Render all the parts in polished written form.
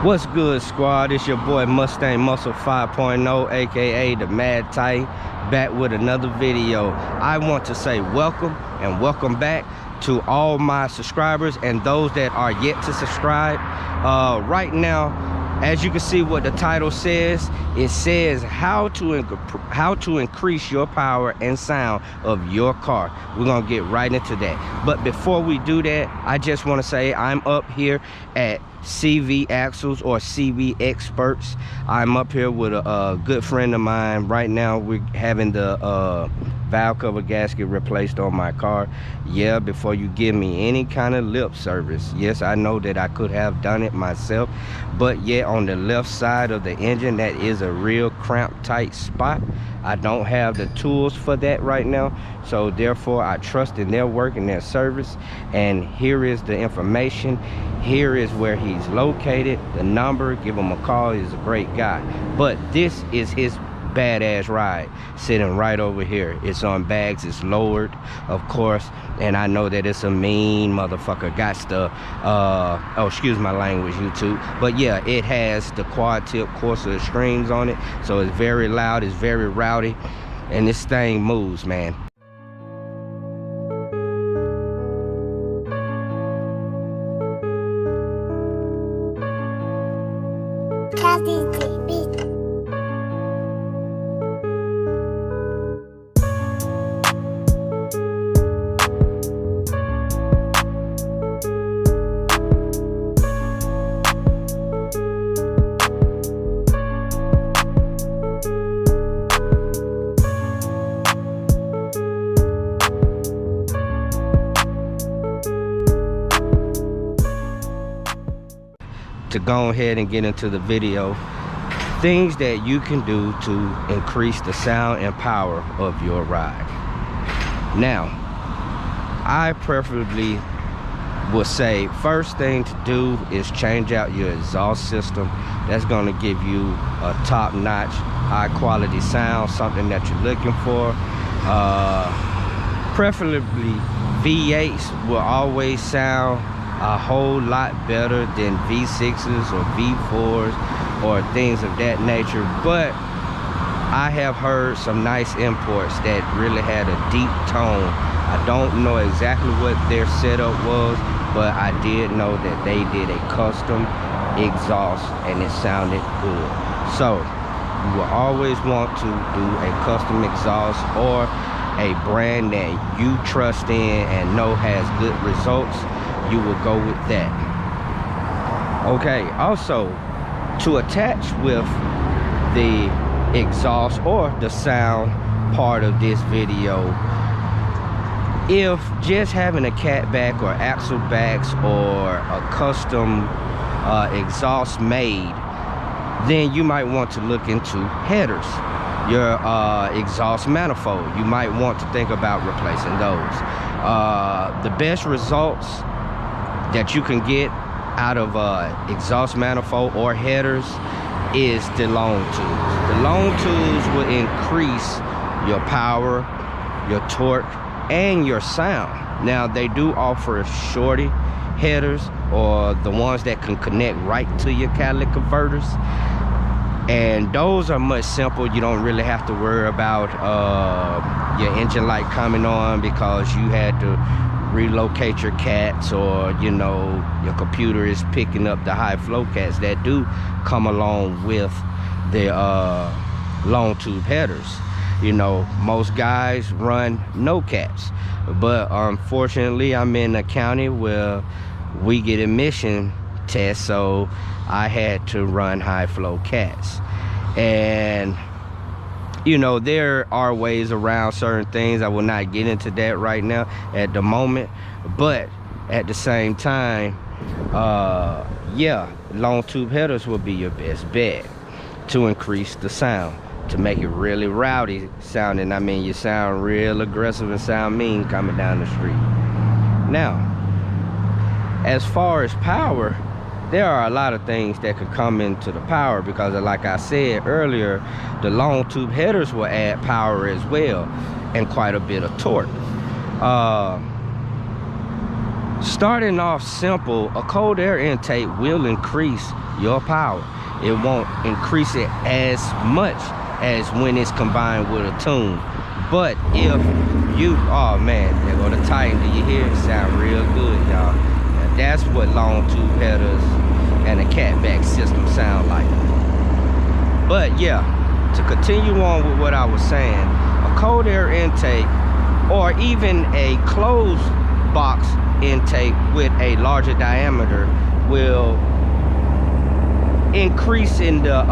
What's good, squad? It's your boy Mustang Muscle 5.0, aka the Mad Titan, back with another video. I want to say welcome and welcome back to all my subscribers and those that are yet to subscribe. Right now, as you can see what the title says, it says how to increase your power and sound of your car. We're gonna get right into that. But before we do that, I just want to say I'm up here at CV Axles or CV Experts. I'm up here with a good friend of mine. Right now we're having the valve cover gasket replaced on my car. Yeah, before you give me any kind of lip service, yes, I know that I could have done it myself, but yeah, on the left side of the engine, that is a real cramped tight spot. I don't have the tools for that right now, so therefore I trust in their work and their service. And here is the information. Here is where he's located, the number. Give him a call. He's a great guy. But this is his badass ride sitting right over here. It's on bags, it's lowered, of course, and I know that it's a mean motherfucker. Got the oh, excuse my language, YouTube, but yeah, it has the quad tip Corsa strings on it, so it's very loud, it's very rowdy, and this thing moves, man. To go ahead and get into the video, things that you can do to increase the sound and power of your ride. Now, I preferably would say first thing to do is change out your exhaust system. That's going to give you a top-notch, high-quality sound, something that you're looking for. Preferably V8s will always sound a whole lot better than V6s or V4s or things of that nature, but I have heard some nice imports that really had a deep tone. I don't know exactly what their setup was, but I did know that they did a custom exhaust and it sounded good. So you will always want to do a custom exhaust or a brand that you trust in and know has good results. You will go with that. Okay, also to attach with the exhaust or the sound part of this video, if just having a Catback or Axlebacks or a custom exhaust made, then you might want to look into headers. Your exhaust manifold, you might want to think about replacing those. The best results that you can get out of exhaust manifold or headers is the long tubes. The long tubes will increase your power, your torque, and your sound. Now they do offer shorty headers or the ones that can connect right to your catalytic converters, and those are much simple. You don't really have to worry about your engine light coming on because you had to relocate your cats, or you know, your computer is picking up the high flow cats that do come along with the long tube headers. You know, most guys run no cats, but unfortunately I'm in a county where we get emission tests, so I had to run high flow cats. And you know, there are ways around certain things. I will not get into that right now at the moment, but at the same time, yeah, long tube headers will be your best bet to increase the sound, to make it really rowdy sounding. I mean, you sound real aggressive and sound mean coming down the street. Now, as far as power, there are a lot of things that could come into the power, because like I said earlier, the long tube headers will add power as well and quite a bit of torque. Starting off simple, a cold air intake will increase your power. It won't increase it as much as when it's combined with a tune. But if you, oh man, there go the Titan. Do you hear it? Sound real good, y'all. That's what long tube headers and a Catback system sound like. But yeah, to continue on with what I was saying, a cold air intake or even a closed box intake with a larger diameter will increase in the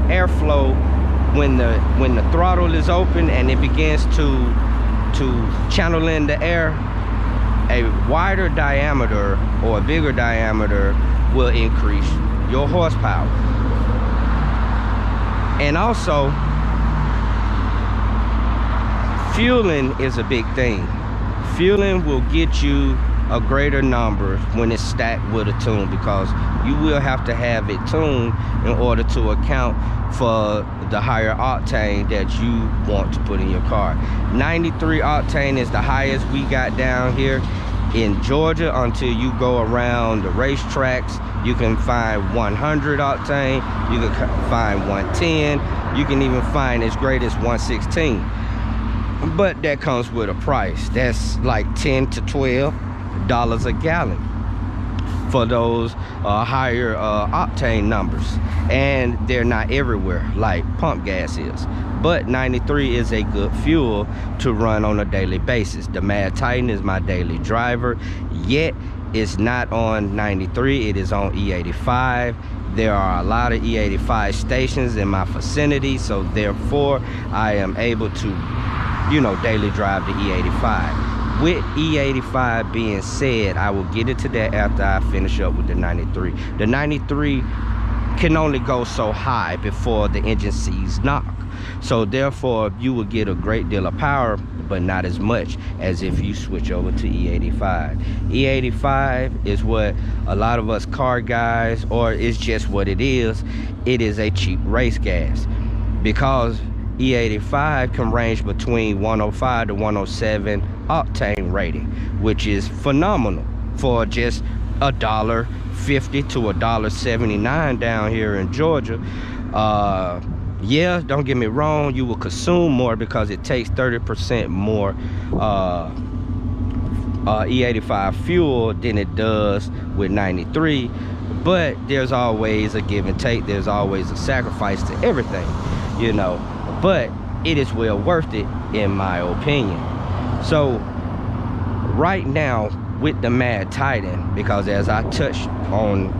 airflow when the throttle is open and it begins to channel in the air. A wider diameter or a bigger diameter will increase your horsepower. And also, fueling is a big thing. Fueling will get you a greater number when it's stacked with a tune, because you will have to have it tuned in order to account for the higher octane that you want to put in your car. 93 octane is the highest we got down here in Georgia. Until you go around the racetracks, you can find 100 octane, you can find 110, you can even find as great as 116. But that comes with a price. That's like $10 to $12 a gallon for those higher octane numbers, and they're not everywhere like pump gas is. But 93 is a good fuel to run on a daily basis. The Mad Titan is my daily driver, yet it's not on 93, it is on E85. There are a lot of E85 stations in my vicinity, so therefore I am able to, you know, daily drive the E85. With E85 being said, I will get into that after I finish up with the 93. The 93 can only go so high before the engine sees knock. So therefore, you will get a great deal of power, but not as much as if you switch over to E85. E85 is what a lot of us car guys, or it's just what it is a cheap race gas, because E85 can range between 105 to 107 octane rating, which is phenomenal for just $1.50 to $1.79 down here in Georgia. Yeah, don't get me wrong, you will consume more because it takes 30% more E85 fuel than it does with 93. But there's always a give and take, there's always a sacrifice to everything, you know. But it is well worth it in my opinion. So right now with the Mad Titan, because as I touched on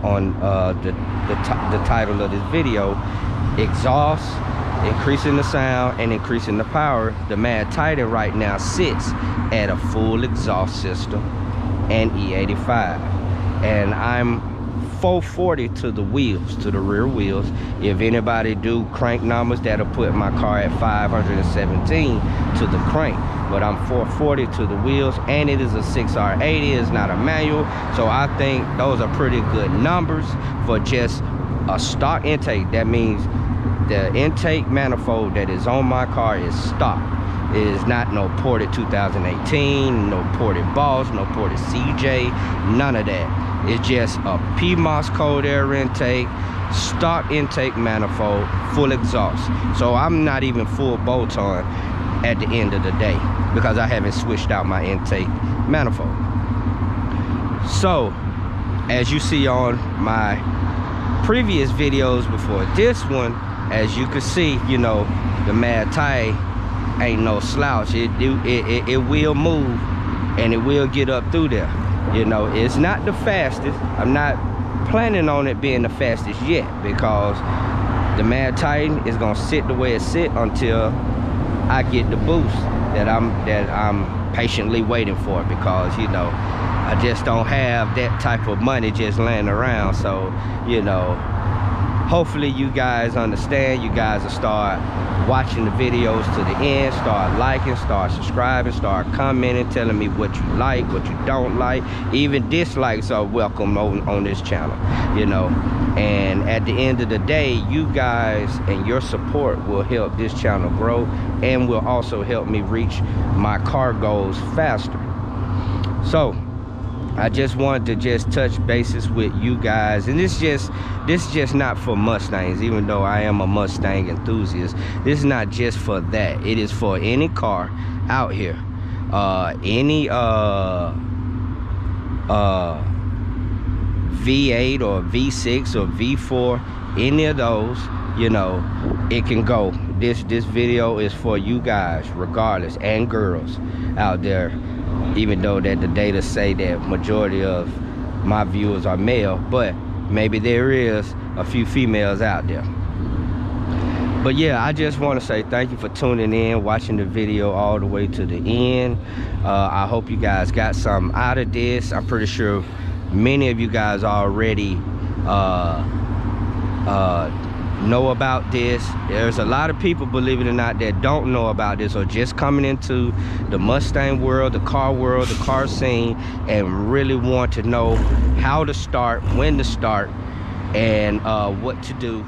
the title of this video, exhaust, increasing the sound and increasing the power, the Mad Titan right now sits at a full exhaust system and E85, and I'm 440 to the wheels, to the rear wheels. If anybody do crank numbers, that'll put my car at 517 to the crank, but I'm 440 to the wheels, and it is a 6R80, it's not a manual. So I think those are pretty good numbers for just a stock intake. That means the intake manifold that is on my car is stock. It is not no ported 2018, no ported Boss, no ported CJ, none of that. It's just a PMOS cold air intake, stock intake manifold, full exhaust. So I'm not even full bolt-on at the end of the day because I haven't switched out my intake manifold. So as you see on my previous videos before this one, as you can see, you know, the Mad Titan ain't no slouch. It will move and it will get up through there. You know, it's not the fastest. I'm not planning on it being the fastest yet, because the Mad Titan is gonna sit the way it sit until I get the boost that I'm patiently waiting for, because, you know, I just don't have that type of money just laying around. So, you know, hopefully you guys understand. You guys will start watching the videos to the end, start liking, start subscribing, start commenting, telling me what you like, what you don't like. Even dislikes are welcome on this channel, you know. And at the end of the day, you guys and your support will help this channel grow and will also help me reach my car goals faster. So I just wanted to just touch bases with you guys, and this just not for Mustangs, even though I am a Mustang enthusiast. This is not just for that. It is for any car out here, any V8 or V6 or V4, any of those, you know, it can go. This video is for you guys regardless, and girls out there, even though that the data say that majority of my viewers are male, but maybe there is a few females out there. But yeah, I just want to say thank you for tuning in, watching the video all the way to the end. I hope you guys got something out of this. I'm pretty sure many of you guys already know about this. There's a lot of people, believe it or not, that don't know about this, or just coming into the Mustang world, the car scene, and really want to know how to start, when to start, and what to do